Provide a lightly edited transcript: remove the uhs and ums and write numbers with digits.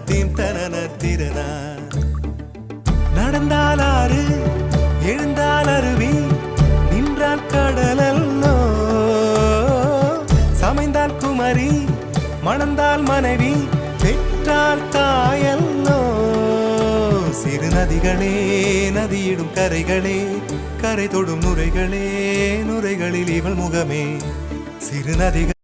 theme தனன திறனா நடந்தால் ஆறு எழுந்தால் அருவி நின்றால் கடலல்லோ சமைந்தால் குமரி மணந்தால் மனைவி பெற்றால் தாயல்லோ சிறு நதிகளே நதியிடும் கரைகளே கரை தொடும் நுரைகளே நுரைகளில் இவள் முகமே சிறு நதிகள்